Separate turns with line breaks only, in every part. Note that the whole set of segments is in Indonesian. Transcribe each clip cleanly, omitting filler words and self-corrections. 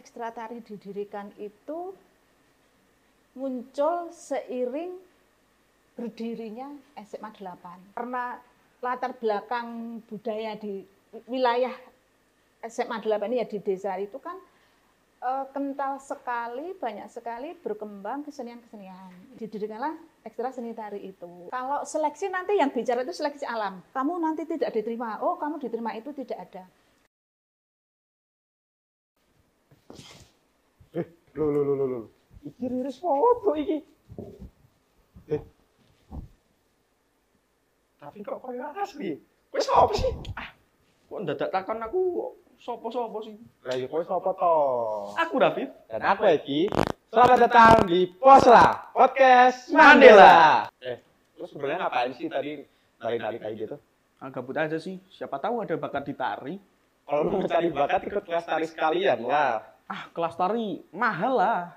ekstra tari didirikan itu muncul seiring berdirinya SMA 8. Karena latar belakang budaya di wilayah SMA 8 ini ya di desa itu kan kental sekali, banyak sekali berkembang kesenian-kesenian. Didirikanlah ekstra seni tari itu. Kalau seleksi nanti yang bicara itu seleksi alam. Kamu nanti tidak diterima, oh kamu diterima, itu tidak ada.
Loh. Iki riris foto iki. Tapi kok koyo asli. Kowe sapa sih?
Kok ndadak takon aku sopo-sopo sih?
Lah ya kowe sapa to?
Aku Rafif.
Dan aku Eki. Selamat datang di Posla Podcast Mandela. Terus sebenarnya ngapain sih tadi nari-nari kayak gitu?
Gabut aja sih. Siapa tahu ada bakat di tari.
Kalau lu mau cari bakat ikut kelas tari sekalian lah.
Kelas tari mahal lah.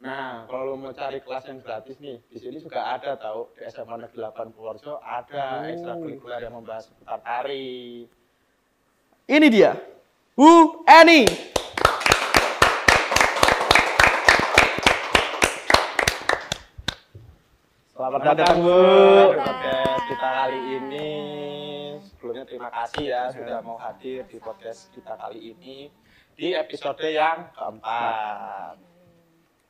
Nah, kalau lu mau cari kelas yang gratis nih, di sini juga ada tahu di SMA Negeri 8 Purworejo ada ekstrakurikuler yang membahas seputar tari.
Ini dia. Bu Eni.
Selamat datang Bu di podcast kita kali ini. Sebelumnya terima kasih ya sudah mau hadir di podcast kita kali ini di episode yang keempat.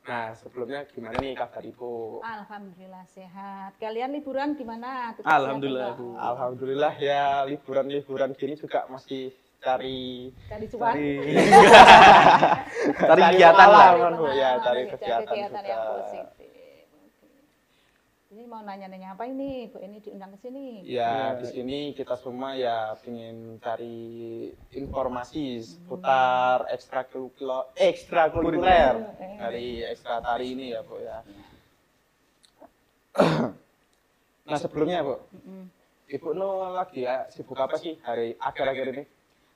Nah, sebelumnya gimana nih kabar Ibu?
Alhamdulillah sehat. Kalian liburan gimana?
Alhamdulillah Bu.
Alhamdulillah ya, liburan-liburan gini juga masih cari
cuan.
Cari kegiatan lah.
Ya, cari kegiatan
yang
juga.
positif. Ini mau nanya-nanya apa ini? Bu ini diundang ke sini.
Ya, di sini kita semua ya ingin cari informasi seputar ekstrakurikuler dari ekstra tari ini ya, Bu ya. Nah, sebelumnya, Bu. Ibu lagi ya sibuk apa sih akhir-akhir ini?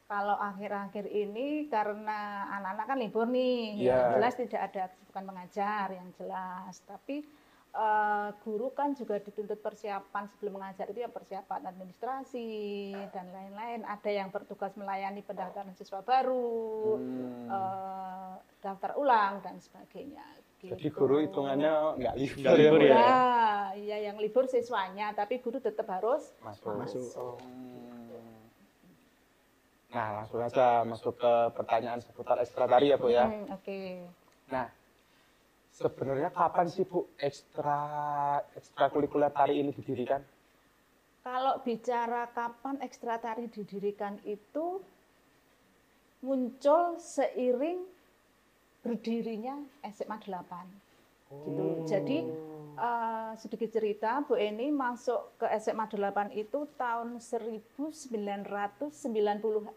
Kalau akhir-akhir ini karena anak-anak kan libur nih,
Ya.
yang jelas tidak ada kesibukan mengajar yang jelas. Tapi guru kan juga dituntut persiapan sebelum mengajar itu ya persiapan administrasi dan lain-lain. Ada yang bertugas melayani pendaftaran siswa baru, daftar ulang dan sebagainya. Gitu.
Jadi guru hitungannya nggak
libur ya?
Iya, yang libur siswanya, tapi guru tetap harus
masuk.
masuk.
Nah, langsung aja masuk ke pertanyaan seputar ekstra tari ya, Bu ya.
Oke.
Nah, sebenarnya kapan sih Bu ekstrakurikuler tari ini didirikan?
Kalau bicara kapan ekstra tari didirikan itu muncul seiring berdirinya SMA 8. Gitu. Jadi sedikit cerita, Bu Eni masuk ke SMA 8 itu tahun 1996.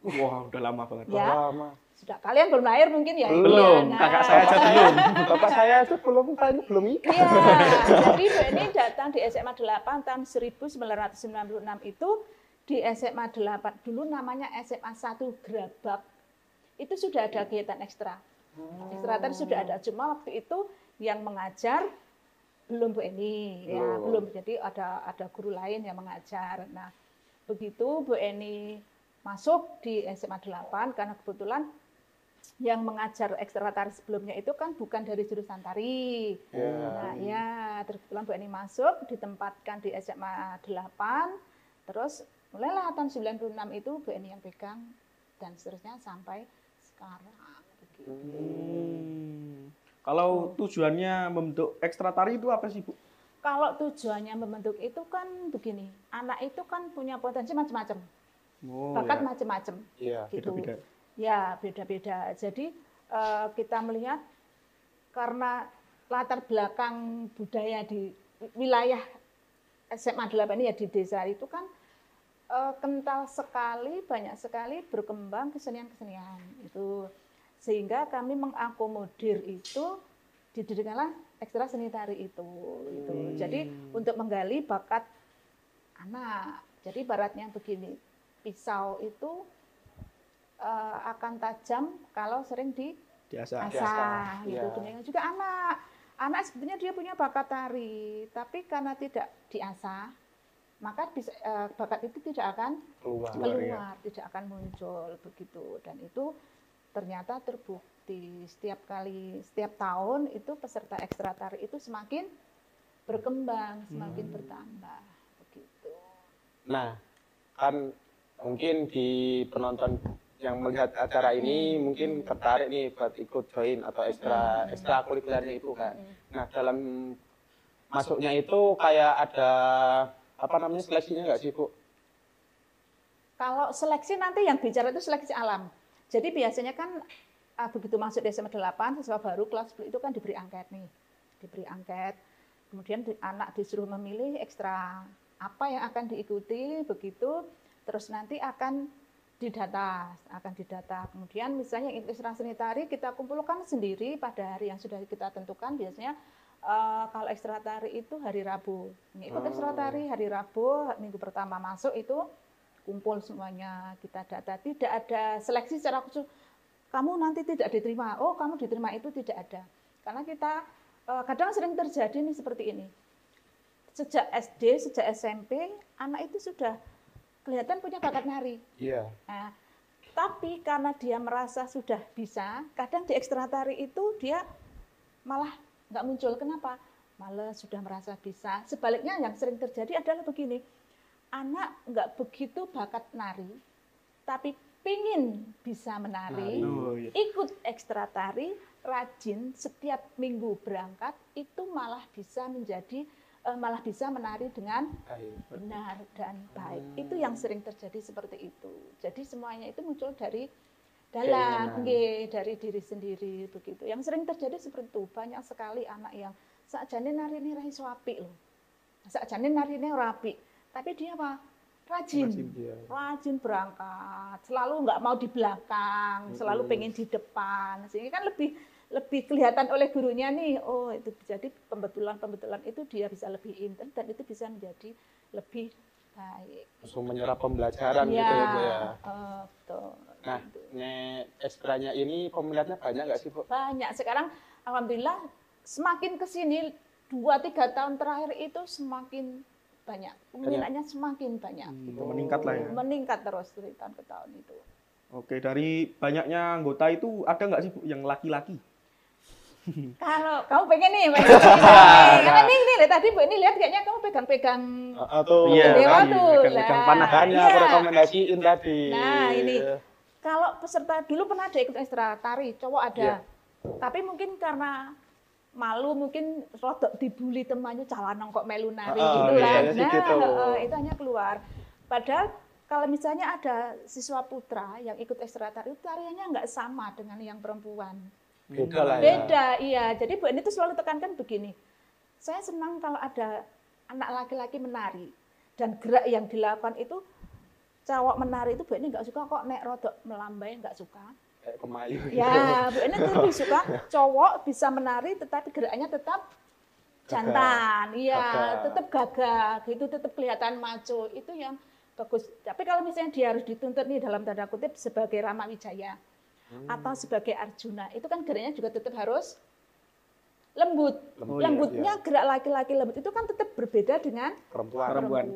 Wah, udah lama banget.
Ya.
Lama.
Sudah kalian belum lahir mungkin ya?
Belum,
Nah,
kakak saya aja belum.
Bapak saya itu belum nikah.
Iya, jadi Bu Eni datang di SMA 8 tahun 1996 itu di SMA 8, dulu namanya SMA 1 Grabak. Itu sudah ada kegiatan ekstra. Ekstra tadi sudah ada, cuma waktu itu yang mengajar belum Bu Eni, ya belum. Jadi ada guru lain yang mengajar. Nah, begitu Bu Eni masuk di SMA 8 karena kebetulan yang mengajar ekstra tari sebelumnya itu kan bukan dari jurusan tari. Nah, ya, terus kebetulan Bu Eni masuk, ditempatkan di SMA 8, terus mulailah tahun 96 itu Bu Eni yang pegang dan seterusnya sampai sekarang. Begitu.
Kalau tujuannya membentuk ekstra tari itu apa sih, Bu?
Kalau tujuannya membentuk itu kan begini, anak itu kan punya potensi macam-macam, bakat macam-macam.
Iya,
gitu.
beda-beda.
Ya, beda-beda. Jadi kita melihat karena latar belakang budaya di wilayah SMA 8 ini ya di desa itu kan kental sekali, banyak sekali berkembang kesenian-kesenian itu. Sehingga kami mengakomodir itu, didirikanlah ekstra seni tari itu. Gitu. Jadi untuk menggali bakat anak. Jadi baratnya begini, pisau itu akan tajam kalau sering diasah. Gitu. Demikian juga anak sebetulnya dia punya bakat tari, tapi karena tidak diasah, maka bakat itu tidak akan keluar, tidak akan muncul begitu. Dan itu ternyata terbukti setiap tahun itu peserta ekstra tari itu semakin berkembang, semakin bertambah begitu.
Nah, kan mungkin di penonton yang melihat acara ini mungkin tertarik nih buat ikut join atau ekstra kurikulernya itu kan. Nah, dalam masuknya itu kayak ada apa namanya seleksinya nggak sih, Bu?
Kalau seleksi nanti yang bicara itu seleksi alam. Jadi biasanya kan begitu masuk di SMA 8, siswa baru kelas 10 itu kan diberi angket nih. Diberi angket. Kemudian anak disuruh memilih ekstra apa yang akan diikuti begitu. Terus nanti akan didata. Kemudian misalnya ekstra seni tari kita kumpulkan sendiri pada hari yang sudah kita tentukan. Biasanya kalau ekstra tari itu hari Rabu. Ikut ekstra tari hari Rabu, minggu pertama masuk itu kumpul semuanya, kita data. Tidak ada seleksi secara khusus, kamu nanti tidak diterima, oh kamu diterima, itu tidak ada. Karena kita kadang sering terjadi nih seperti ini. Sejak SD, sejak SMP, anak itu sudah kelihatan punya bakat nari.
Iya.
Nah, tapi karena dia merasa sudah bisa, kadang di ekstra tari itu dia malah nggak muncul. Kenapa? Malah sudah merasa bisa. Sebaliknya yang sering terjadi adalah begini. Anak nggak begitu bakat nari, tapi pingin bisa menari, ikut ekstra tari, rajin, setiap minggu berangkat, itu malah bisa menari dengan benar dan baik. Itu yang sering terjadi seperti itu. Jadi semuanya itu muncul dari dalam, dari diri sendiri begitu. Yang sering terjadi seperti itu, banyak sekali anak yang sakjane nari ini raiso apik loh, sakjane nari ini rapi. Tapi dia apa? Rajin berangkat, selalu nggak mau di belakang, selalu pengen di depan, sehingga kan lebih kelihatan oleh gurunya nih, oh itu jadi pembetulan itu dia bisa lebih intens dan itu bisa menjadi lebih baik.
Langsung menyerap pembelajaran
ya,
gitu ya, Bu ya.
Betul.
Nah, ekstranya ini peminatnya banyak nggak sih, Bu?
Banyak. Sekarang alhamdulillah semakin kesini 2-3 tahun terakhir itu semakin banyak, peminatnya semakin banyak.
Meningkat lah ya.
Meningkat terus dari tahun ke tahun itu.
Oke, dari banyaknya anggota itu ada nggak sih Bu yang laki-laki?
Kalau kamu pengen nih, karena ini tadi Bu ini lihat kayaknya kamu pegang-pegang
bendera
tuh,
pegang panah.
Makanya aku rekomendasiin tadi.
Nah ini, kalau peserta dulu pernah ada ikut ekstra tari, cowok ada, tapi mungkin karena malu, mungkin rodok dibully temannya, calanang kok melu nari gitu kan. Nah, itu hanya keluar. Padahal kalau misalnya ada siswa putra yang ikut ekstra tari, tariannya nggak sama dengan yang perempuan.
Beda lah ya.
Beda, iya. Jadi Bu Eni itu selalu tekankan begini, saya senang kalau ada anak laki-laki menari, dan gerak yang dilakukan itu, cowok menari itu Bu Eni nggak suka kok, nek rodok melambai nggak suka.
Kayak pemayu.
Ya, Bu Eni tuh lebih suka cowok bisa menari tetapi gerakannya tetap jantan, iya, tetap gagah, gitu, tetap kelihatan maco. Itu yang bagus. Tapi kalau misalnya dia harus dituntut nih dalam tanda kutip sebagai Rama Wijaya atau sebagai Arjuna, itu kan geraknya juga tetap harus lembut. Lembutnya gerak laki-laki lembut itu kan tetap berbeda dengan perempuan.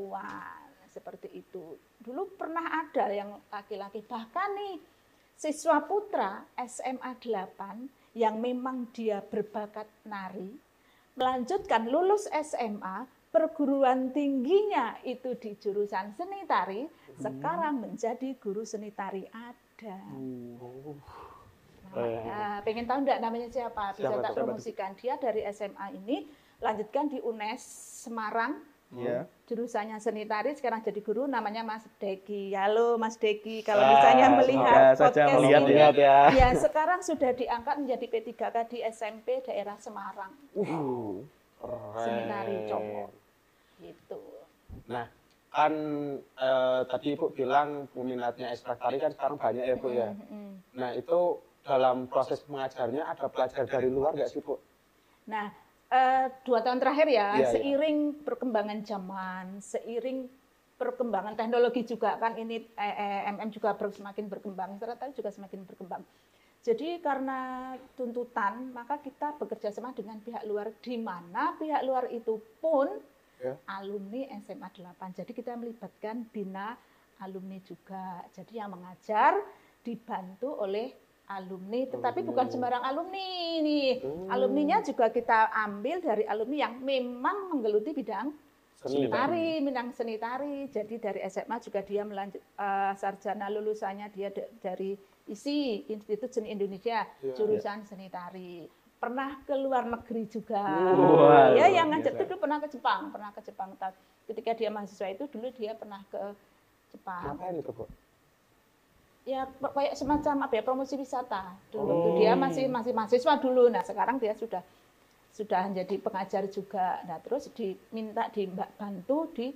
Seperti itu. Dulu pernah ada yang laki-laki, bahkan nih siswa putra SMA 8 yang memang dia berbakat nari, melanjutkan lulus SMA, perguruan tingginya itu di jurusan seni tari, sekarang menjadi guru seni tari ada. Pengen tahu enggak namanya siapa? Bisa tak promosikan. Dia dari SMA ini, lanjutkan di UNES Semarang, jurusannya seni tari, sekarang jadi guru, namanya Mas Deki. Halo Mas Deki, kalau misalnya melihat podcast ini, ya sekarang sudah diangkat menjadi P3K di SMP daerah Semarang. Seni tari cowok. Gitu.
Nah, kan tadi Ibu bilang peminatnya ekstra tari kan sekarang banyak ya Bu ya. Nah, itu dalam proses mengajarnya ada pelajar dari luar nggak sih Bu?
Nah, 2 tahun terakhir ya, seiring perkembangan zaman, seiring perkembangan teknologi juga kan ini MM juga semakin berkembang, ternyata juga semakin berkembang. Jadi karena tuntutan, maka kita bekerja sama dengan pihak luar, di mana pihak luar itu pun alumni SMA 8. Jadi kita melibatkan bina alumni juga. Jadi yang mengajar dibantu oleh alumni, tetapi bukan sembarang alumni nih. Alumninya juga kita ambil dari alumni yang memang menggeluti bidang
Seni.
tari, minang seni tari. Jadi dari SMA juga dia melanjut sarjana lulusannya dia dari ISI, Institut Seni Indonesia, jurusan seni tari. Pernah ke luar negeri juga. Ya, yang ngajak itu dulu pernah ke Jepang. Ketika dia mahasiswa itu dulu dia pernah ke Jepang.
Ngapain itu, Bu?
Ya kayak semacam apa ya, promosi wisata dulu. Dia masih mahasiswa dulu. Nah, sekarang dia sudah menjadi pengajar juga. Nah, terus diminta bantu di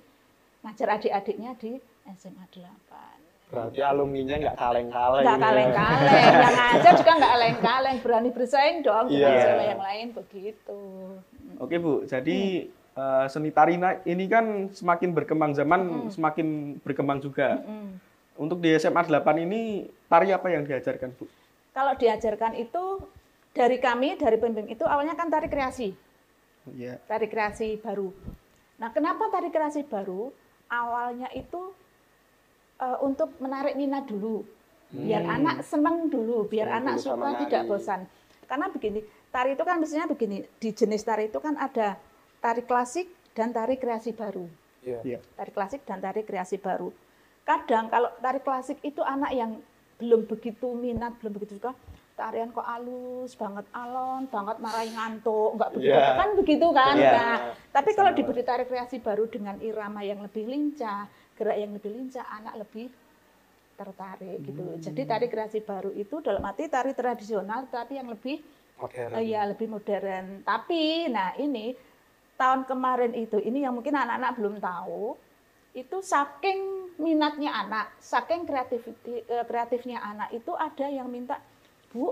ngajar adik-adiknya di SMA 8.
Berarti alumninya nggak kaleng-kaleng.
Nggak kaleng-kaleng, yang ngajar juga nggak kaleng-kaleng, berani bersaing dong dengan sama yang lain begitu.
Oke Bu, jadi seni tari ini kan semakin berkembang zaman, semakin berkembang juga. Untuk di SMA 8 ini, tari apa yang diajarkan, Bu?
Kalau diajarkan itu, dari pembimbing itu awalnya kan tari kreasi. Tari kreasi baru. Nah, kenapa tari kreasi baru? Awalnya itu untuk menarik minat dulu. Biar anak senang dulu, biar anak suka, tidak bosan. Karena begini, tari itu kan mestinya begini, di jenis tari itu kan ada tari klasik dan tari kreasi baru. Tari klasik dan tari kreasi baru. Kadang kalau tari klasik itu anak yang belum begitu minat, belum begitu suka, tarian kok halus banget, alon banget, marahin ngantuk, enggak begitu, kan begitu kan. Nah, tapi kalau diberi tari kreasi baru dengan irama yang lebih lincah, gerak yang lebih lincah, anak lebih tertarik gitu. Jadi tari kreasi baru itu dalam arti tari tradisional tapi yang lebih modern. Lebih modern. Tapi nah ini tahun kemarin itu, ini yang mungkin anak-anak belum tahu, itu saking minatnya anak, saking kreatifnya anak itu ada yang minta, Bu,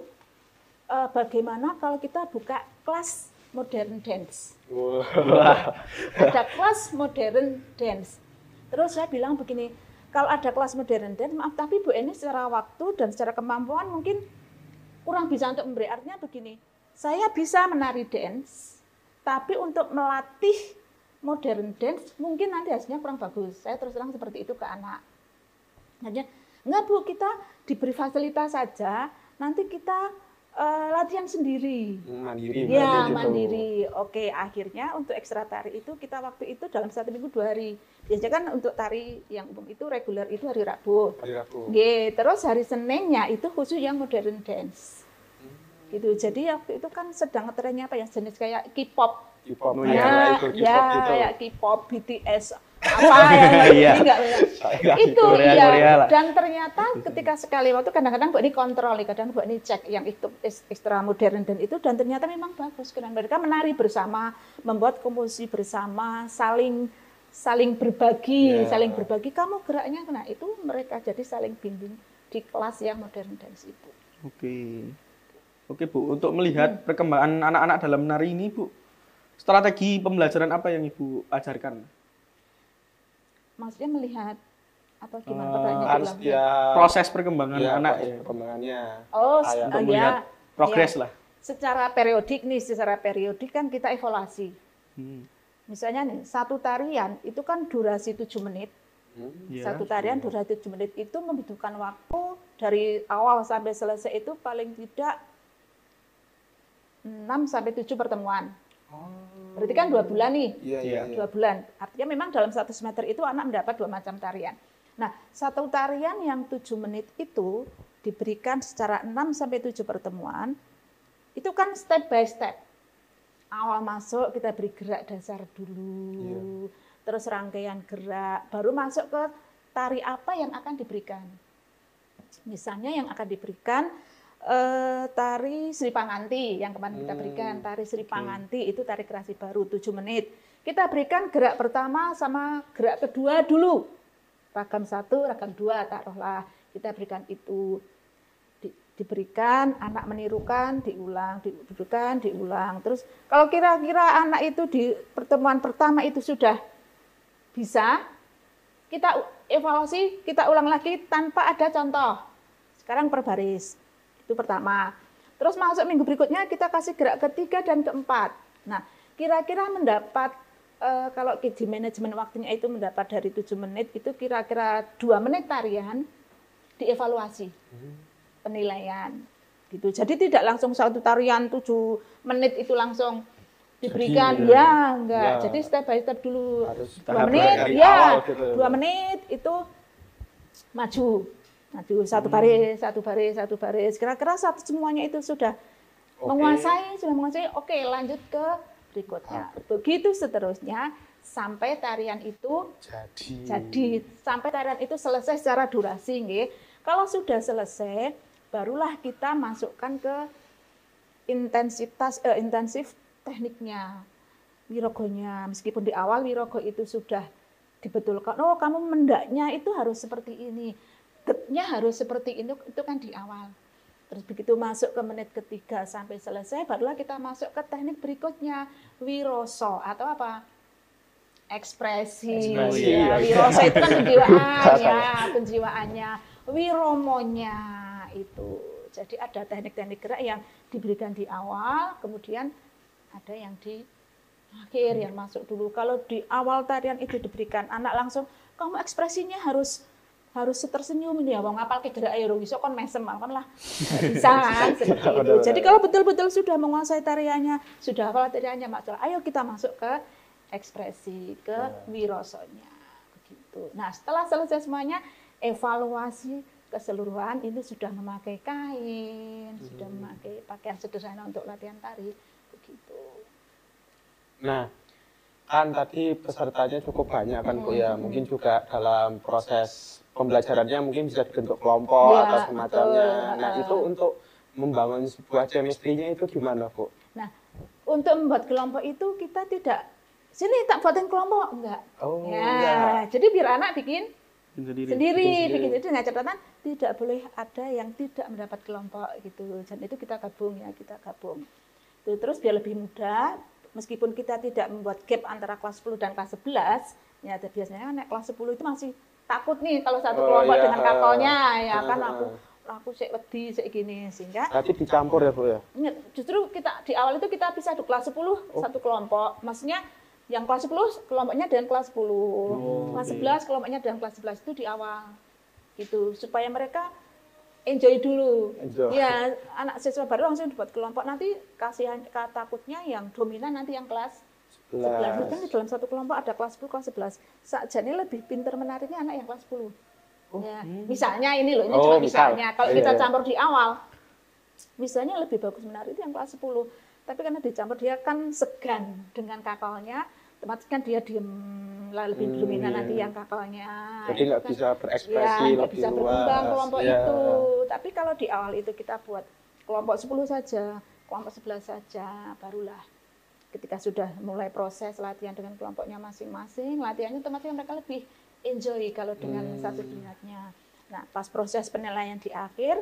bagaimana kalau kita buka kelas modern dance? Ada kelas modern dance. Terus saya bilang begini, kalau ada kelas modern dance, maaf tapi Bu ini secara waktu dan secara kemampuan mungkin kurang bisa untuk memberi. Artinya begini, saya bisa menari dance, tapi untuk melatih modern dance mungkin nanti hasilnya kurang bagus. Saya terus terang seperti itu ke anak. Hanya enggak Bu, kita diberi fasilitas saja, nanti kita latihan sendiri.
Mandiri.
Ya, mandiri. Oke, akhirnya untuk ekstra tari itu kita waktu itu dalam 1 minggu 2 hari. Biasanya kan untuk tari yang umum itu reguler itu hari Rabu. Terus hari Seninnya itu khusus yang modern dance. Gitu. Jadi waktu itu kan sedang trennya apa ya, jenis kayak K-pop. Kayak K-pop, BTS, apa ya, itu ya. Dan ternyata ketika sekali waktu kadang-kadang Bu ini kontrol, kadang Bu ini cek yang itu ekstra modern dan itu, dan ternyata memang bagus. Karena mereka menari bersama, membuat komposisi bersama, saling berbagi, kamu geraknya, nah itu mereka jadi saling bimbing di kelas yang modern dance itu.
Oke Bu, untuk melihat perkembangan anak-anak dalam menari ini Bu, strategi pembelajaran apa yang Ibu ajarkan?
Maksudnya melihat apa gimana pertanyaannya?
Proses perkembangan anak ya.
Perkembangannya.
Untuk melihat progres lah.
Secara periodik kan kita evaluasi. Misalnya nih, satu tarian itu kan durasi 7 menit. Satu tarian durasi 7 menit itu membutuhkan waktu dari awal sampai selesai itu paling tidak 6-7 pertemuan. Berarti kan 2 bulan nih, 2 bulan. Artinya memang dalam 1 semester itu anak mendapat 2 macam tarian. Nah, satu tarian yang 7 menit itu diberikan secara 6-7 pertemuan, itu kan step by step. Awal masuk kita beri gerak dasar dulu, terus rangkaian gerak, baru masuk ke tari apa yang akan diberikan. Misalnya yang akan diberikan tari Sri Panganti yang kemarin kita berikan, tari Sri Panganti itu tari kreasi baru 7 menit. Kita berikan gerak pertama sama gerak kedua dulu. Ragam 1, ragam 2 taruhlah. Kita berikan itu. Diberikan, anak menirukan, diulang, didudukan, diulang. Terus kalau kira-kira anak itu di pertemuan pertama itu sudah bisa, kita evaluasi, kita ulang lagi tanpa ada contoh. Sekarang per baris. Itu pertama. Terus masuk minggu berikutnya kita kasih gerak ketiga dan keempat. Nah, kira-kira mendapat, kalau di manajemen waktunya itu mendapat dari 7 menit, itu kira-kira 2 menit tarian dievaluasi. Penilaian. Gitu. Jadi tidak langsung satu tarian 7 menit itu langsung diberikan, ya enggak. Jadi step by step dulu.
Harus
2 menit,
dari
ya
awal gitu.
2 menit itu maju satu baris, satu baris, satu baris. Kira-kira semuanya itu sudah menguasai, oke lanjut ke berikutnya. Begitu seterusnya sampai tarian itu jadi sampai tarian itu selesai secara durasi, nggih. Kalau sudah selesai, barulah kita masukkan ke intensif tekniknya, wirogonya. Meskipun di awal wirogo itu sudah dibetulkan, oh kamu mendaknya itu harus seperti ini, getnya harus seperti ini, itu kan di awal. Terus begitu masuk ke menit ketiga sampai selesai, barulah kita masuk ke teknik berikutnya, wiroso atau apa? Ekspresi. Ya. Wiroso itu kan penjiwaannya, wiromonya itu. Jadi ada teknik-teknik gerak yang diberikan di awal, kemudian ada yang di akhir yang masuk dulu. Kalau di awal tarian itu diberikan anak langsung, kamu ekspresinya harus tersenyum ini ya, wong ngapal ke gerak ayo iso kon mesem kan lah. Bisa kan seperti itu. Jadi kalau betul-betul sudah menguasai tariannya, sudah hafal tariannya, masalah ayo kita masuk ke ekspresi, ke wirosonya begitu. Nah, setelah selesai semuanya, evaluasi keseluruhan ini sudah memakai kain, sudah memakai pakaian sederhana untuk latihan tari begitu.
Nah, kan tadi pesertanya cukup banyak kan Bu ya, mungkin juga dalam proses pembelajarannya mungkin bisa dibentuk kelompok
ya,
atau semacamnya.
betul.
Nah, itu untuk membangun sebuah chemistry-nya itu gimana Bu?
Nah, untuk membuat kelompok itu kita tidak, sini tak buatin kelompok, enggak.
Oh,
ya,
enggak.
Jadi biar anak bikin sendiri. Jadi dengan catatan tidak boleh ada yang tidak mendapat kelompok gitu. Dan itu kita gabung. Terus biar lebih mudah, meskipun kita tidak membuat gap antara kelas 10 dan kelas 11, ya biasanya kan kelas 10 itu masih takut nih kalau satu kelompok dengan kakolnya, ya kan aku sik wedi sik gini, sehingga
berarti dicampur ya Bu ya?
Justru kita di awal itu kita bisa di kelas 10 satu kelompok. Maksudnya yang kelas 10 kelompoknya dengan kelas 10. Kelas 11 kelompoknya dengan kelas 11 itu di awal. Gitu, supaya mereka enjoy dulu. Ya, anak siswa baru langsung dibuat kelompok, nanti takutnya yang dominan nanti yang kelas 11. Kan di dalam satu kelompok ada kelas 10, kelas 11. Sakjane lebih pintar menariknya anak yang kelas 10. Ya, misalnya ini loh, ini cuma misalnya. Kalau kita campur di awal, misalnya lebih bagus menarik itu yang kelas 10. Tapi karena dicampur dia kan segan dengan kakalnya, otomatis kan dia diem, lebih dominan nanti yang kakalnya.
Jadi nggak
kan,
bisa berekspresi
ya,
lebih
bisa berkembang
luas.
kelompok itu. Tapi kalau di awal itu kita buat kelompok 10 saja, kelompok 11 saja, barulah ketika sudah mulai proses latihan dengan kelompoknya masing-masing, latihannya otomatis mereka lebih enjoy kalau dengan satu kelihatnya. Nah, pas proses penilaian di akhir,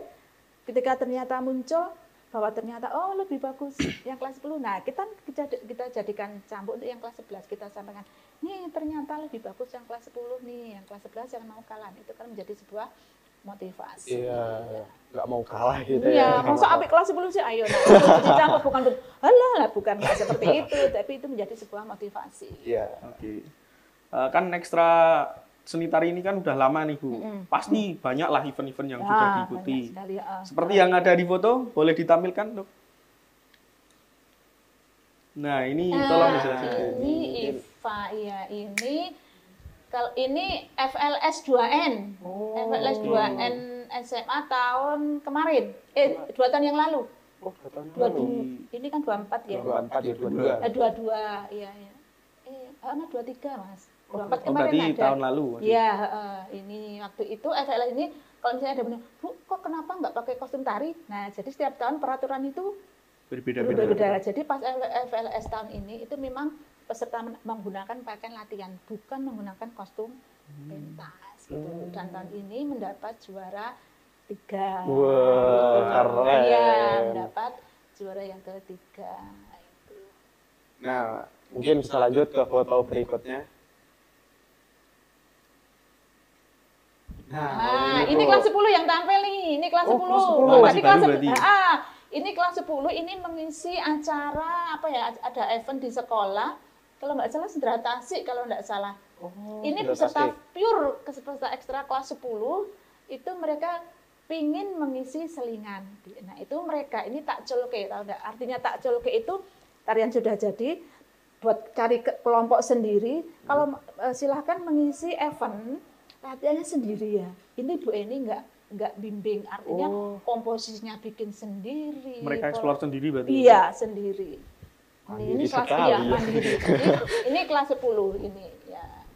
ketika ternyata muncul bahwa ternyata oh lebih bagus yang kelas 10. Nah, kita jadikan cambuk untuk yang kelas 11, kita sampaikan, nih ternyata lebih bagus yang kelas 10 nih, yang kelas 11 yang mau kalah. Itu kan menjadi sebuah motivasi.
Iya, nggak mau kalah gitu
ya. Iya, masa ambil kelas 10 sih, ayo. Nah, dicampur bukan seperti itu, tapi itu menjadi sebuah motivasi.
Iya.
Oke. Kan ekstra seni tari ini kan udah lama nih Bu. Pasti banyak lah event-event yang sudah diikuti.
Sekali,
seperti yang ada di foto, boleh ditampilkan dok? Nah ini tolong dijelaskan.
Ini IFA, ya ini. Kalau ini FLS 2N, FLS 2N SMA tahun kemarin, 2 tahun yang lalu.
Oh, 2 tahun yang
lalu.
lalu.
Ini kan 24 ya.
24 ya, 22.
22, iya. 23 Mas. 24 kemarin
berarti
ada.
Tahun lalu.
Iya, ini waktu itu FLS ini kalau misalnya ada benar, Bu, kok kenapa nggak pakai kostum tari? Nah, jadi setiap tahun peraturan itu berbeda. Jadi pas FLS tahun ini itu memang peserta menggunakan pakaian latihan, bukan menggunakan kostum pentas. Gitu. Dan tahun ini mendapat juara 3.
Wow, keren.
Iya, mendapat juara yang ketiga.
Nah, mungkin bisa lanjut ke foto berikutnya.
Nah, ini kelas 10 yang tampil nih. Ini kelas 10.
Tadi kelas 10.
Ini kelas 10 ini mengisi acara apa ya? Ada event di sekolah. Kalau nggak salah Sendratasi kalau nggak salah. Ini peserta pure, peserta ekstra kelas 10 itu mereka pingin mengisi selingan. Nah itu mereka ini takculke, tahu enggak? Artinya takculke itu tarian sudah jadi, buat cari kelompok sendiri. Kalau silahkan mengisi event, latihannya sendiri ya. Ini Bu Eni nggak bimbing, artinya komposisinya bikin sendiri.
Mereka eksplor sendiri berarti?
Iya, sendiri.
Mandiri
Ini kelas
sekali, ya.
mandiri. Ini kelas 10 ini ya.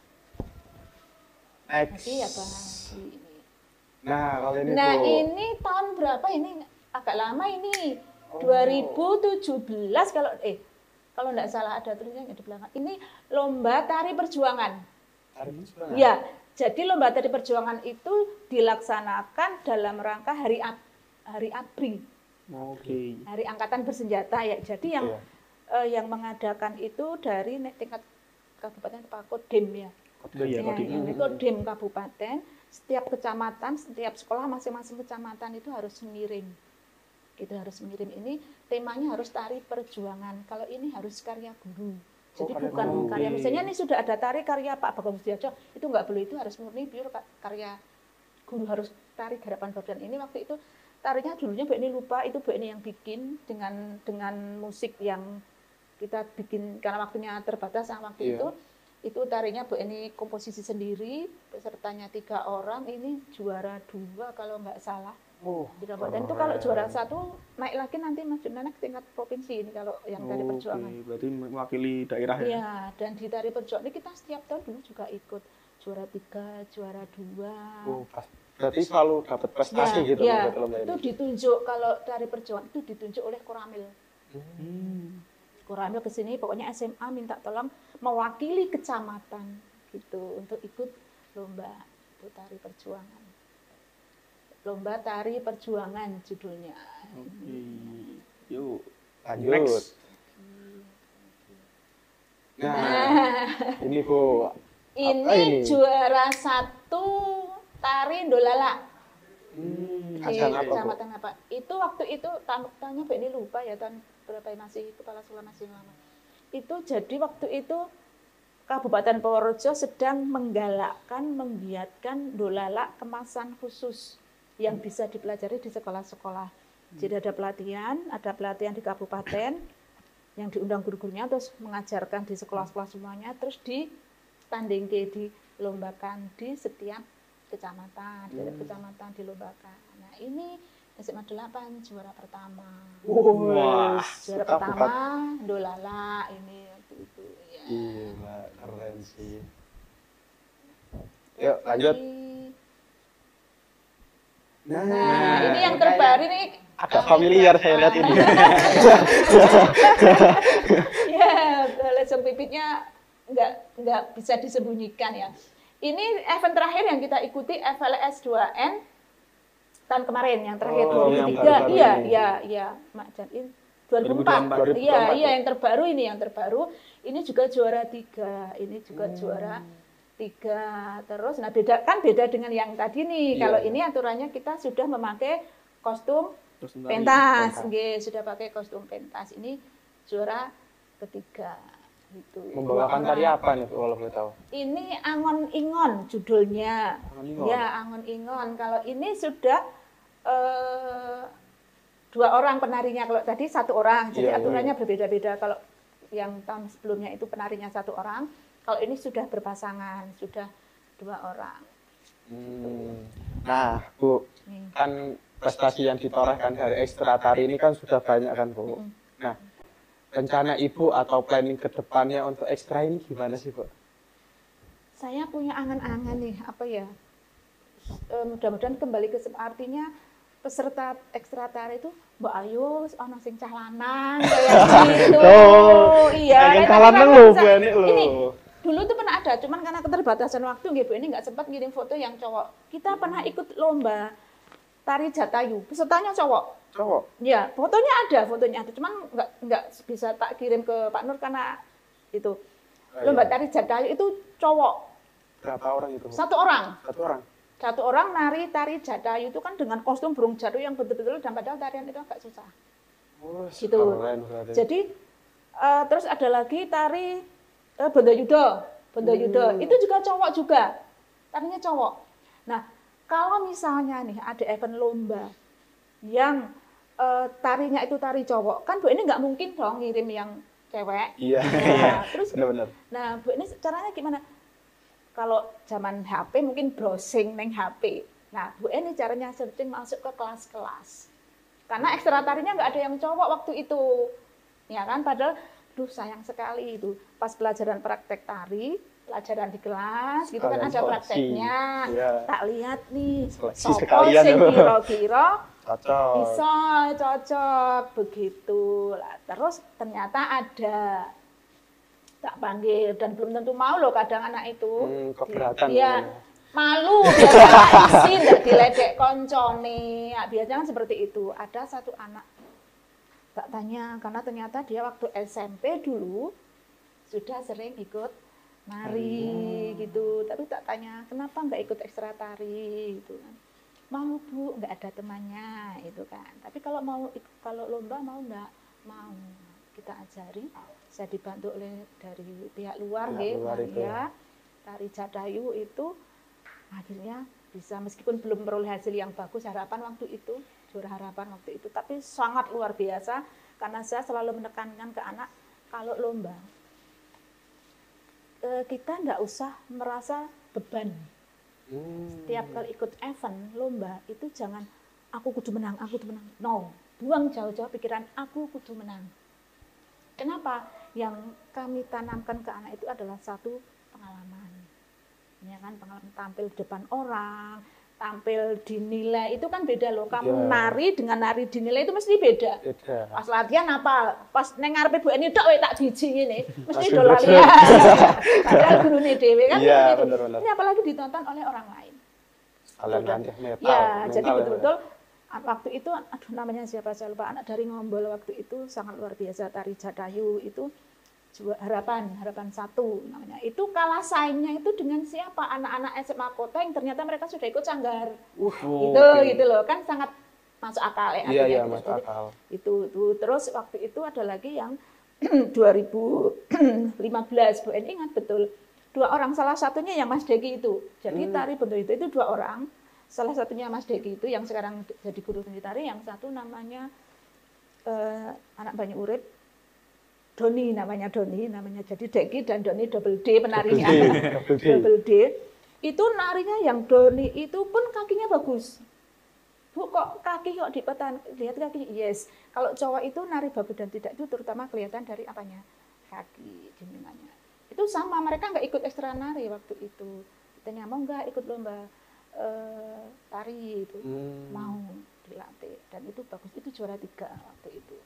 Nanti ya bahas ini.
Nah, kalau ini
Nah,
Bu.
ini tahun berapa ini? Agak lama ini. 2017 kalau enggak salah ada tulisannya di belakang. Ini lomba tari perjuangan.
Tari perjuangan.
Ya, jadi lomba tari perjuangan itu dilaksanakan dalam rangka Hari ABRI.
Oke.
Hari Angkatan Bersenjata ya. Jadi yang mengadakan itu dari tingkat kabupaten Pak Kodim ya.
Iya,
Yang Kodim kabupaten, setiap kecamatan, setiap sekolah masing-masing kecamatan itu harus mengirim. Itu harus mengirim, ini temanya harus tari perjuangan. Kalau ini harus karya guru. Jadi bukan karya, misalnya ini sudah ada tari karya Pak Bagong Setiajo, itu nggak boleh, itu harus murni pure karya guru, harus tari garapan badan. Ini waktu itu tarinya dulunya Bu Eni lupa, itu Bu Eni yang bikin dengan musik yang kita bikin karena waktunya terbatas waktu itu tarinya Bu Eni komposisi sendiri, pesertanya 3 orang, ini juara 2 kalau nggak salah. Di kabupaten itu kalau juara 1 naik lagi nanti maju naik ke tingkat provinsi ini kalau yang tari perjuangan.
Berarti mewakili daerah ya?
Iya, dan di tari perjuangan ini kita setiap tahun dulu juga ikut juara 3, juara 2.
Berarti selalu dapat prestasi gitu.
Ya, itu ditunjuk kalau tari perjuangan itu ditunjuk oleh Koramil. Koramil ke sini pokoknya SMA minta tolong mewakili kecamatan gitu untuk ikut lomba itu tari perjuangan. Lomba tari perjuangan judulnya.
Oke. Yuk,
lanjut. Next. Nah, ini Bu.
Ini juara 1 tari Ndolala. Di kecamatan apa? Itu waktu itu tahunnya Bu Eni lupa ya, tahun berapa masih kepala sekolah masih lama. Itu jadi waktu itu Kabupaten Purworejo sedang menggalakkan, menggiatkan Ndolala kemasan khusus yang bisa dipelajari di sekolah-sekolah. Jadi ada pelatihan di kabupaten yang diundang guru-gurunya, terus mengajarkan di sekolah-sekolah semuanya, terus ditandingke, dilombakan di setiap kecamatan, dari kecamatan dilombakan. Nah ini SMA 8 juara pertama.
Wah,
juara pertama Ndolala ini waktu itu. Ya.
Gila, keren sih. Yuk lanjut.
Nah, ini yang terbaru nih.
Agak familiar saya lihat ini.
Ya, lesung pipitnya nggak bisa disembunyikan ya. Ini event terakhir yang kita ikuti FLS 2N tahun kemarin yang terakhir 2003. Iya, Mak Jan. 2004. Iya, yang terbaru ini yang terbaru. Ini juga juara 3. Ini juga juara 3. Terus nah beda dengan yang tadi nih. Kalau ini aturannya kita sudah memakai kostum pentas. Sudah pakai kostum pentas. Ini juara ketiga. Gitu.
Membawakan tari apa nih kalau boleh tahu?
Ini Angon Ingon judulnya. Ya, Angon Ingon. Kalau ini sudah 2 orang penarinya. Kalau tadi 1 orang. Jadi aturannya berbeda-beda. Kalau yang tahun sebelumnya itu penarinya 1 orang. Kalau ini sudah berpasangan, sudah 2 orang.
Nah, Bu, kan prestasi yang ditorehkan dari ekstra tari ini kan sudah banyak kan, Bu. Nah, rencana Ibu atau planning ke depannya untuk ekstra ini gimana sih, Bu?
Saya punya angan-angan nih, apa ya? Mudah-mudahan kembali ke artinya peserta ekstra tari itu Mbak Ayu ana sing cah lanang kayak gitu. Iya,
cah lanang lho, Bu Eni lho.
Ini dulu tuh pernah ada, cuman karena keterbatasan waktu nggih Bu Eni nggak sempat ngirim foto yang cowok. Kita pernah ikut lomba tari Jatayu, pesertanya cowok. Ya, fotonya ada, cuman nggak bisa tak kirim ke Pak Nur karena itu lomba tari Jatayu itu cowok.
Berapa orang itu?
1 orang.
1 orang.
1 orang nari tari Jatayu itu kan dengan kostum burung jatuh yang betul-betul, dan padahal tarian itu agak susah. Gitu.
Keren.
Jadi terus ada lagi tari Bondo Yudo. Itu juga cowok juga. Tarinya cowok. Nah, Kalau misalnya nih ada event lomba yang tarinya itu tari cowok, kan Bu ini nggak mungkin dong ngirim yang cewek.
Iya.
Nah, terus,
Benar-benar.
nah Bu ini caranya gimana? Kalau zaman HP mungkin browsing neng HP. Nah Bu ini caranya searching masuk ke kelas-kelas. Karena ekstra tarinya nggak ada yang cowok waktu itu, ya kan? Padahal, duh sayang sekali itu pas pelajaran praktek tari. Pelajaran di kelas, gitu kan ada prakteknya.
Ya.
Tak lihat nih,
Seleksi
sopo
sekalian
sing
ya, Bu.
kira-kira
Cocok.
bisa cocok begitu. Lah, terus ternyata ada tak panggil dan belum tentu mau loh kadang anak itu.
Keberatan.
Iya, malu biasanya isi nggak diledek koncone. Ya, biasanya kan seperti itu. Ada satu anak tak tanya karena ternyata dia waktu SMP dulu sudah sering ikut nari gitu, tapi tak tanya kenapa nggak ikut ekstra tari gitu kan. Mau Bu, nggak ada temannya itu kan. Tapi kalau kalau lomba mau nggak? Mau. Kita ajari, saya dibantu oleh dari pihak luar ya. Tari Jatayu itu akhirnya bisa, meskipun belum memperoleh hasil yang bagus, harapan waktu itu, juara harapan waktu itu, tapi sangat luar biasa karena saya selalu menekankan ke anak kalau lomba kita nggak usah merasa beban. Setiap kali ikut event lomba itu jangan aku kudu menang, aku kudu menang. No, buang jauh-jauh pikiran aku kudu menang. Kenapa? Yang kami tanamkan ke anak itu adalah satu pengalaman. Ya kan, pengalaman tampil di depan orang, tampil dinilai itu kan beda loh. Kamu nari dengan nari dinilai itu mesti beda. Pas latihan apa? Pas neng ngarepe Bu Eni tok tak jiji ngene, mesti do latihan. Padahal gurune dhewe kan gitu. Ini apalagi ditonton oleh orang lain. Ya, jadi betul-betul waktu itu aduh namanya siapa saya lupa, anak dari Ngombol waktu itu sangat luar biasa tari Jatayu itu. Harapan 1 namanya. Itu kalah saingnya itu dengan siapa? Anak-anak SMA Kota yang ternyata mereka sudah ikut Sanggar. Gitu loh, kan sangat masuk akal ya.
Iya, masuk akal.
Itu terus waktu itu ada lagi yang 2015 Bu En ingat betul. 2 orang, salah satunya yang Mas Deki itu. Jadi tari bentuk itu 2 orang. Salah satunya Mas Deki itu yang sekarang jadi guru seni tari, yang satu namanya anak Banyu Urip. Doni namanya jadi Deki dan Doni double D penarinya. Double D. Itu narinya yang Doni itu pun kakinya bagus. Bu kok kaki kok dipetan, lihat kaki. Yes. Kalau cowok itu nari bagus dan tidak itu terutama kelihatan dari apanya? Kaki bimbingannya. Itu sama, mereka nggak ikut ekstra nari waktu itu. Ditanya mau nggak ikut lomba tari itu. Mau dilatih dan itu bagus, itu juara 3 waktu itu.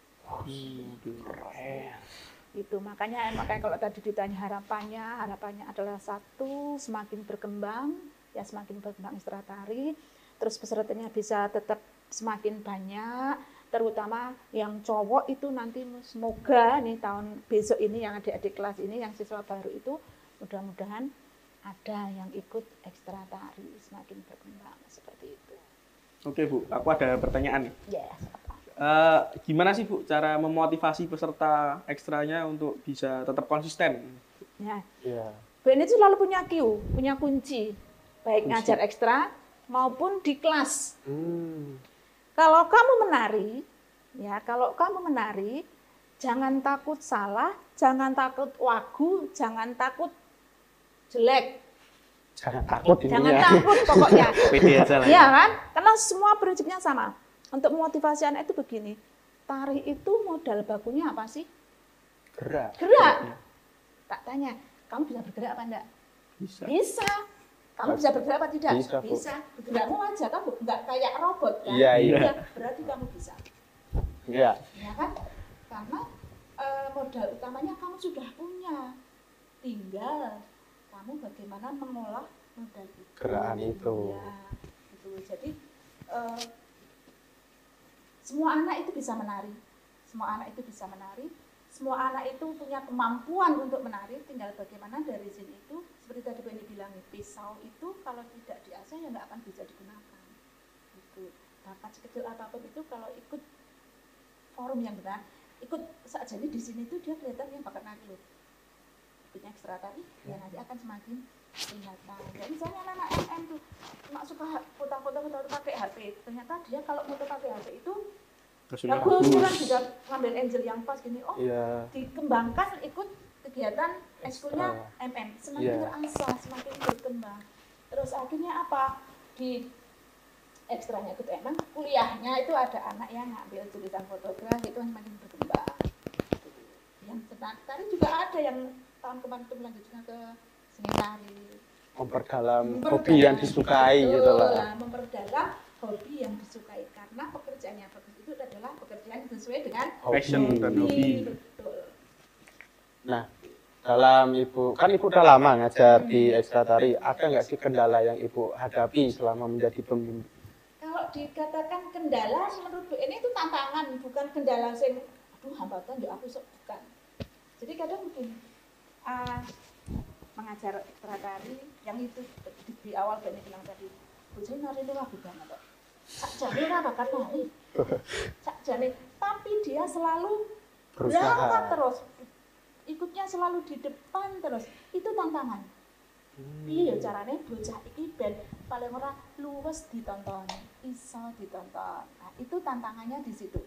Itu makanya kalau tadi ditanya harapannya adalah 1, semakin berkembang ekstra tari, terus pesertanya bisa tetap semakin banyak, terutama yang cowok itu nanti semoga nih tahun besok ini yang adik-adik kelas ini yang siswa baru itu mudah-mudahan ada yang ikut ekstra tari, semakin berkembang seperti itu.
Oke Bu, aku ada pertanyaan nih.
Yes.
Gimana sih Bu cara memotivasi peserta ekstranya untuk bisa tetap konsisten?
Ya. Bu ini selalu punya punya kunci, baik ngajar ekstra maupun di kelas. Kalau kamu menari, jangan takut salah, jangan takut wagu, jangan takut jelek.
Jangan takut
Pokoknya.
Pede aja lah.
Iya kan? Karena semua prinsipnya sama. Untuk memotivasi anak itu begini, tari itu modal bakunya apa sih?
Gerak.
Tak tanya, kamu bisa bergerak apa enggak?
Bisa.
Kamu bisa bergerak apa tidak?
Bisa.
Bergerakmu aja, kamu enggak kayak robot kan?
Iya.
Berarti kamu bisa.
Iya.
Ya kan? Karena modal utamanya kamu sudah punya. Tinggal kamu bagaimana mengolah modal itu.
Gerakan itu.
Ya, gitu. Jadi semua anak itu bisa menari. Semua anak itu punya kemampuan untuk menari, tinggal bagaimana dari sini itu, seperti tadi Bu Eni bilang, pisau itu kalau tidak diasah ya nggak akan bisa digunakan. Gitu. Bakat sekecil apapun itu kalau ikut forum yang benar, ikut saja di sini itu dia kelihatan yang bakat nari loh. ikutnya ekstra tari, ya nanti akan semakin kelihatan. Ya misalnya anak MM tuh cuma suka foto-foto pakai HP, ternyata dia kalau foto pakai HP itu bagus, kan bisa ngambil angel yang pas gini. Oh, dikembangkan ikut kegiatan ekskulnya MM, semakin terasa, semakin berkembang. Terus akhirnya apa? Di ekstranya itu emang kuliahnya itu ada anak yang ngambil jurusan fotografi itu semakin berkembang. Yang tari juga ada yang tahun kemarin itu melanjutkan ke seni tari.
Memperdalam hobi yang disukai gitu lah.
Memperdalam hobi yang disukai karena pekerjaan yang bagus itu adalah pekerjaan yang sesuai dengan
passion dan hobi.
Betul.
Nah, dalam Ibu, kan Ibu udah lama ngajar di ekstra tari, ada nggak sih kendala yang Ibu hadapi selama menjadi pembimbing?
Kalau dikatakan kendala, menurut Bu ini itu tantangan, bukan kendala sing, aduh hambatan ya aku sok bukan. Jadi kadang begini, mengajar ekstra tari, yang itu di awal Beni bilang tadi, Bu saya nari itu lagu banget kok. Sak jane ora bakat nari. Sak jane, tapi dia selalu berangkat terus. Ikutnya selalu di depan terus. Itu tantangan. Piye ya carane bocah iki ben paling ora luwes ditonton, iso ditonton. Nah, itu tantangannya di situ.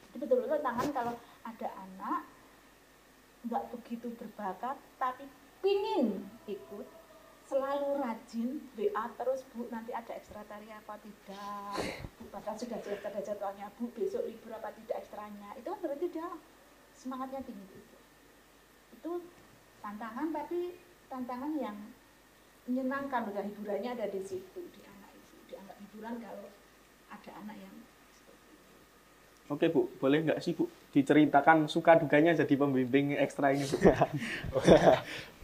Jadi betul-betul tantangan kalau ada anak nggak begitu berbakat tapi pingin ikut, selalu rajin WA terus, Bu nanti ada ekstra tari apa tidak, Bu padahal sudah jelas ada jadwalnya, Bu besok libur apa tidak ekstranya, itu kan berarti dia semangatnya tinggi. Itu tantangan, tapi tantangan yang menyenangkan, udah hiburannya ada di situ, di anak itu dianggap hiburan kalau ada anak yang seperti itu.
Oke Bu, boleh nggak sih Bu diceritakan suka dukanya jadi pembimbing ekstra ini Bu?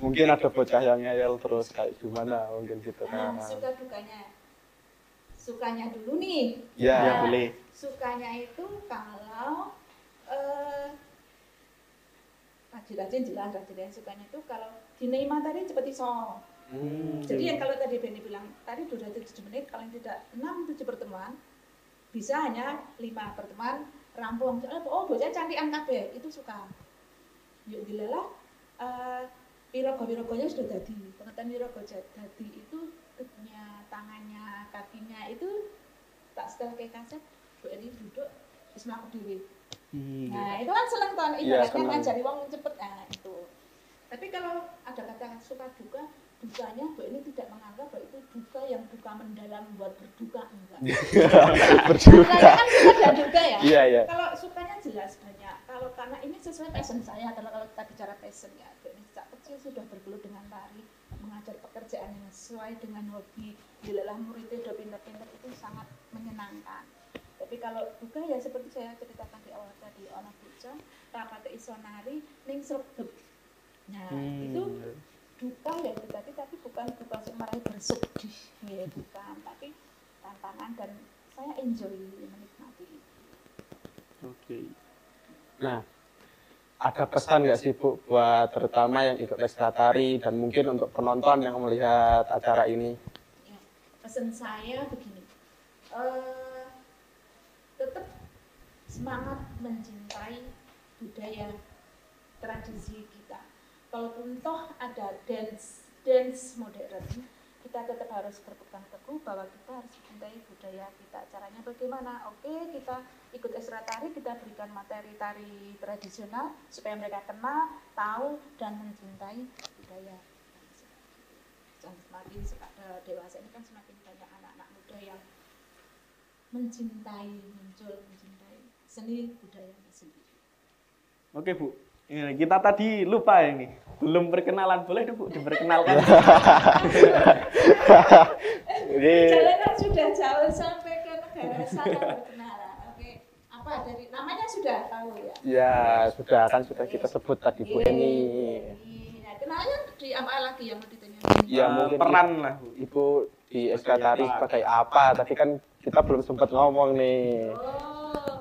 Mungkin ada bocah yang ngeyel terus kayak gimana mungkin gitu kan.
Suka dukanya, sukanya dulu nih.
Ya boleh.
Sukanya itu kalau rajin-rajin jelas, rajin-rajin sukanya itu kalau dineima tadi cepat iso. Jadi yang kalau tadi Beni bilang tadi durasi 7 menit, paling tidak 6-7 pertemuan, bisa hanya 5 pertemuan rampung. Oh bocah cantikan kabeh, itu suka. Yuk dilalah, wirogo-wirogonya sudah jadi, pengetahuan wirogo jadi itu tutupnya, tangannya, kakinya itu tak setel kayak kaset, Bu Eni duduk, terus melakukan diri. Nah itu kan seneng kan, ibaratnya ngajari wong cepet, nah itu. Tapi kalau ada kata suka duka, dukanya Bu ini tidak menganggap bahwa itu duka yang duka mendalam buat berduka, enggak.
Berduka.
Kan suka dan duka ya.
Iya.
Kalau sukanya jelas banyak. Kalau karena ini sesuai passion saya, kalau kita bicara passion ya, Bu ini sejak kecil sudah bergelut dengan tari, mengajar pekerjaan yang sesuai dengan hobi, dilelah muridnya udah pinter-pinter, itu sangat menyenangkan. Tapi kalau duka ya seperti saya ceritakan di awal tadi, anak bocah rapate iso nari ning sregep. Nah, itu duka ya itu tadi, tapi bukan duka semarai bersedih ya, bukan, tapi tantangan dan saya enjoy menikmati.
Oke. Nah, ada pesan nggak sih Bu buat terutama yang ikut ekstra tari dan mungkin untuk penonton yang melihat acara ini?
Ya, pesan saya begini, tetap semangat mencintai budaya tradisi kita. Kalaupun toh ada dance modern, kita tetap harus berpegang teguh bahwa kita harus mencintai budaya kita. Caranya bagaimana? Oke, kita ikut ekstra tari, kita berikan materi tari tradisional supaya mereka kenal, tahu, dan mencintai budaya. Dan semakin dewasa ini kan semakin banyak anak-anak muda yang mencintai seni budayanya sendiri.
Oke Bu, ini kita tadi lupa ini, belum perkenalan, boleh dong Bu diperkenalkan?
Jalan kan sudah jauh sampai ke negara sana berkenalan. Oke, apa dari namanya sudah tahu ya?
Ya sudah kita sebut tadi Bu Eni.
Nah, kenalnya di apa lagi yang mau ditanya?
Ya mungkin
peran lah
Ibu di ekstra tari sebagai apa? Tadi kan kita belum sempat ngomong nih.
Oh,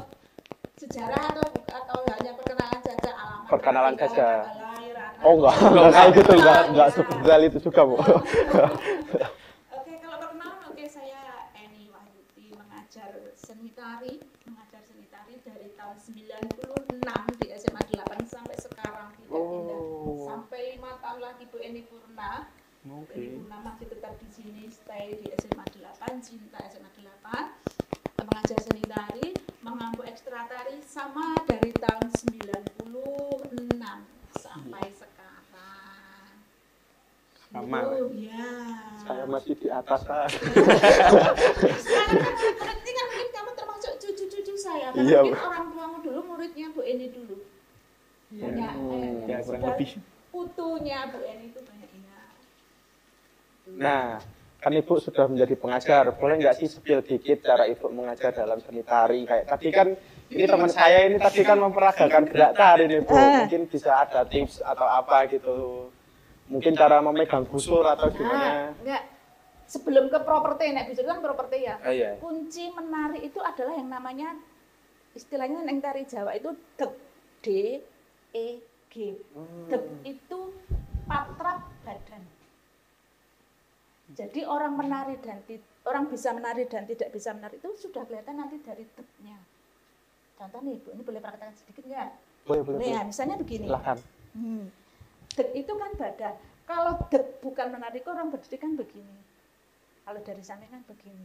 sejarah atau hanya perkenalan saja, alamat?
Perkenalan saja.
Lahir,
Oh enggak kayak gitu, enggak sebetulnya itu juga Bu.
Oke, kalau perkenalan, oke, saya Eni Wahyudi, mengajar seni tari dari tahun 96 di SMA 8 sampai sekarang tidak pindah, sampai 5 tahun masih tetap di sini, stay di SMA 8, cinta SMA 8, mengajar seni tari, mengampu ekstra tari sama dari tahun 96 sampai sekarang.
Sama.
Ya.
Saya masih di atas lah.
Sekarang kan murid-murid ini kan mungkin kamu termasuk cucu-cucu saya, karena
Iya,
mungkin
Bu.
orang tuamu dulu muridnya Bu Eni dulu. Banyak,
Ya, kurang
sudah
lebih.
Putunya Bu Eni itu banyak ya.
Nah, kan Ibu sudah menjadi pengajar. Boleh nggak sih spill dikit cara Ibu mengajar dalam seni tari? Kayak tadi kan, ini teman saya ini tadi kan memperagakan gerak tari nih Bu. Mungkin bisa ada tips atau apa gitu. Mungkin cara memegang busur atau gimana?
Enggak. Sebelum ke properti, nek busur kan properti ya.
Oh, iya.
Kunci menari itu adalah yang namanya istilahnya yang tari Jawa itu deg, D, E, G. Deg itu patrap badan. Jadi orang menari orang bisa menari dan tidak bisa menari itu sudah kelihatan nanti dari degnya. Contoh nih, Bu, ini boleh praktekkan sedikit nggak?
Boleh.
Nah, misalnya begini.
Silahkan.
Deg itu kan badan. Kalau deg bukan menari, orang berdiri kan begini. Kalau dari samping kan begini.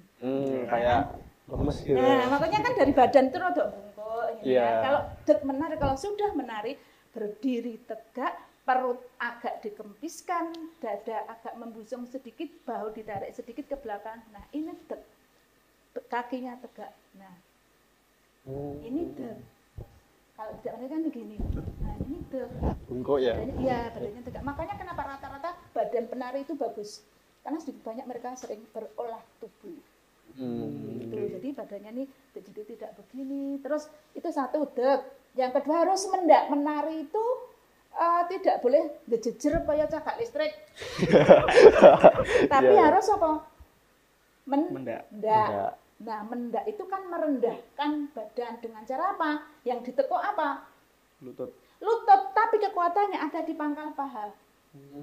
Kayak lemes gitu.
Nah, makanya kan dari badan itu rada bungkuk. Gitu
Iya.
kan. Kalau deg menari, kalau sudah menari, berdiri tegak, perut agak dikempiskan, dada agak membusung sedikit, bahu ditarik sedikit ke belakang. Nah, ini deg. Kakinya tegak. Nah, ini deg. Kalau tidak menari kan begini. Nah, ini deg.
Bungkuk ya?
Iya, badannya tegak. Makanya kenapa rata-rata badan penari itu bagus. Karena sedikit banyak mereka sering berolah tubuh. Gitu. Jadi badannya nih jadi tidak begini. Terus itu satu deg. Yang kedua harus mendak. Menari itu tidak boleh ngejejer kayak cakak listrik. Tapi harus apa?
Mendak.
Mendak. Nah, mendak itu kan merendahkan badan dengan cara apa? Yang ditekuk apa?
Lutut.
Lutut, tapi kekuatannya ada di pangkal paha.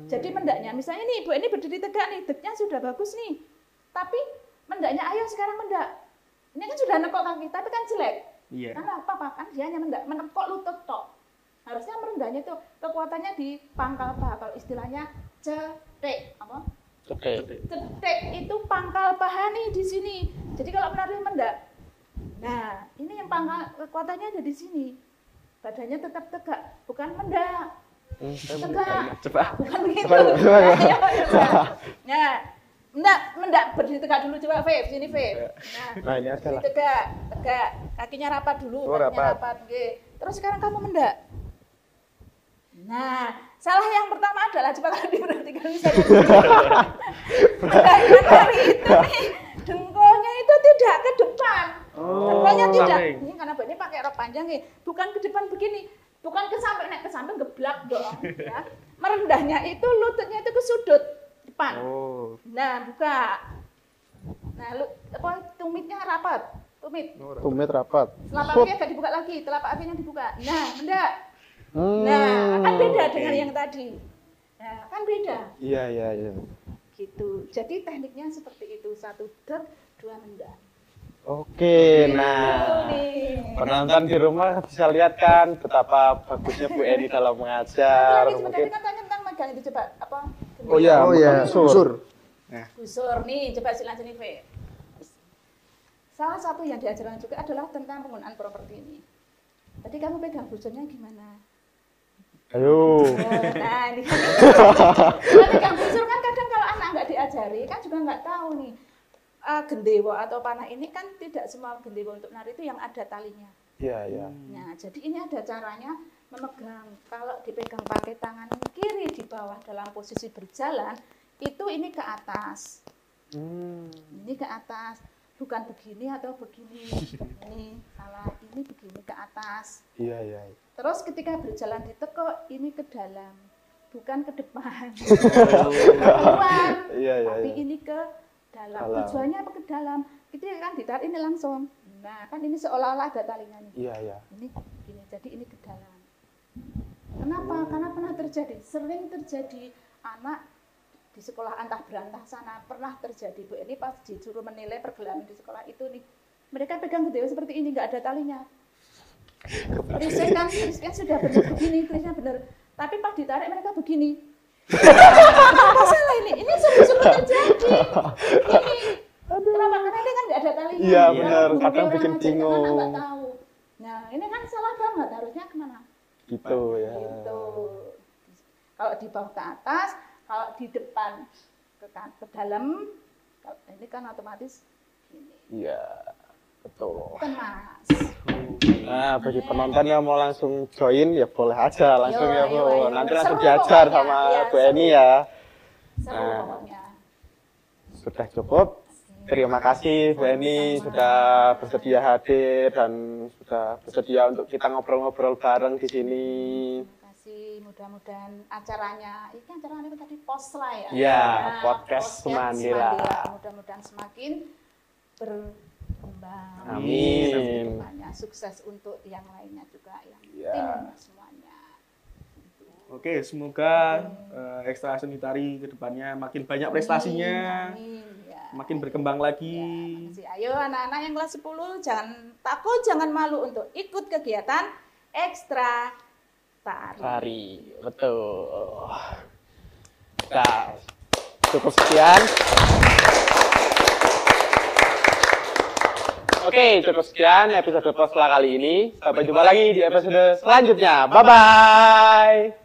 Jadi mendaknya, misalnya nih Ibu ini berdiri tegak nih, degnya sudah bagus nih. Tapi mendaknya ayo sekarang mendak. Ini kan sudah nekuk kaki, tapi kan jelek.
Iya.
Karena apa? Kan dia hanya menekuk lutut tok. Harusnya merendahnya itu kekuatannya di pangkal paha. Kalau istilahnya cetek, apa?
Oke.
Cetek itu pangkal paha nih di sini. Jadi kalau menari mendak, nah ini yang pangkal kekuatannya ada di sini. Badannya tetap tegak, bukan mendak. Tegak.
Coba.
Bukan begitu.
Coba.
Nah, mendak berdiri tegak dulu coba, Fev, sini Fev.
Nah, ini aja lah.
Tegak, kakinya rapat dulu,
Oh,
kakinya
rapat.
rapat. Oke. Terus sekarang kamu mendak. Nah, salah yang pertama adalah coba kalau diperhatikan bisa. Menari itu nih, dengkulnya itu tidak ke depan. Dengkulnya tidak.
samping.
Ini karena ini pakai rok panjang nih, bukan ke depan begini. Bukan ke samping, naik ke samping geblak dong. Ya. Merendahnya itu lututnya itu ke sudut depan.
Oh.
Nah, buka. Nah, tumitnya rapat. Tumit.
Tumit rapat.
Telapak kaki agak dibuka lagi, telapak kakinya dibuka. Nah, mendak. Nah, kan beda dengan yang tadi. Nah, kan beda.
Iya.
Gitu. Jadi tekniknya seperti itu. 1 deg, 2 mendak.
Oke, nah.
Nih.
Penonton di rumah bisa lihat kan betapa bagusnya Bu Eni dalam mengajar.
Lagi sebentar
Mungkin
kan tanya tentang megang itu coba apa?
Oh iya, busur.
Busur nih, coba silakan nih, Fe. Salah satu yang diajarkan juga adalah tentang penggunaan properti ini. Tadi kamu pegang busurnya gimana?
Ayo.
Nah, ini kan kalau pegang busur kan kadang kalau anak nggak diajari kan juga nggak tahu nih. Gendewo atau panah ini kan tidak semua gendewo untuk nari itu yang ada talinya.
Iya.
Nah, jadi ini ada caranya memegang. Kalau dipegang pakai tangan kiri di bawah dalam posisi berjalan, itu ini ke atas. Ini ke atas, bukan begini atau begini. Ini salah, ini begini ke atas.
Iya.
Terus ketika berjalan ditekuk, ini ke dalam, bukan ke depan. Keluar,
Iya.
tapi ini ke dalam. Tujuannya apa ke dalam? Itu kan ditarik ini langsung. Nah, kan ini seolah-olah ada talinya nih.
Iya.
Ini gini, jadi ini ke dalam. Kenapa? Karena pernah terjadi, sering terjadi anak di sekolah antah berantah sana pernah terjadi Bu ini pas disuruh menilai pergelangan di sekolah itu nih, mereka pegang gede seperti ini nggak ada talinya. Risik kan sudah benar begini, krisnya benar. Tapi pas ditarik mereka begini. Apa salah ini? Ini sungguh-sungguh terjadi. Kenapa? Karena dia kan nggak ada talinya.
Iya, benar.
Orang
Kadang
orang
bikin
aja,
bingung.
karena nggak tahu. Nah, ini kan salah banget. Harusnya kemana?
Gitu ya.
Gitu. Kalau di bawah ke atas, kalau di depan ke dalam, ini kan otomatis ini.
Iya, betul.
Kan Mas.
Nah, bagi penonton yang mau langsung join ya boleh aja langsung ya Bu.
Ayo.
Nanti
Seru
langsung diajar
pokoknya.
sama
Ya,
Bu Eni ya.
Seru
Nah.
pokoknya.
Sudah cukup. Terima kasih Bu Eni sudah bersedia hadir dan sudah bersedia untuk kita ngobrol-ngobrol bareng di sini.
Terima kasih. Mudah-mudahan acaranya, ini kan acaranya apa tadi Posla ya?
Iya,
Nah,
podcast Semandira.
Mudah-mudahan semakin berkembang.
Amin.
Kedepannya. Sukses untuk yang lainnya juga, yang
Iya.
tim semuanya.
Oke, semoga Ekstra Seni Tari kedepannya makin banyak prestasinya,
Amin. Ya.
makin berkembang lagi.
Makasih. Ayo anak-anak yang kelas 10 jangan takut, jangan malu untuk ikut kegiatan Ekstra Tari.
Tari, betul. Nah, cukup sekian. Oke, cukup sekian episode Posla kali ini. Sampai jumpa lagi di episode selanjutnya. Bye-bye.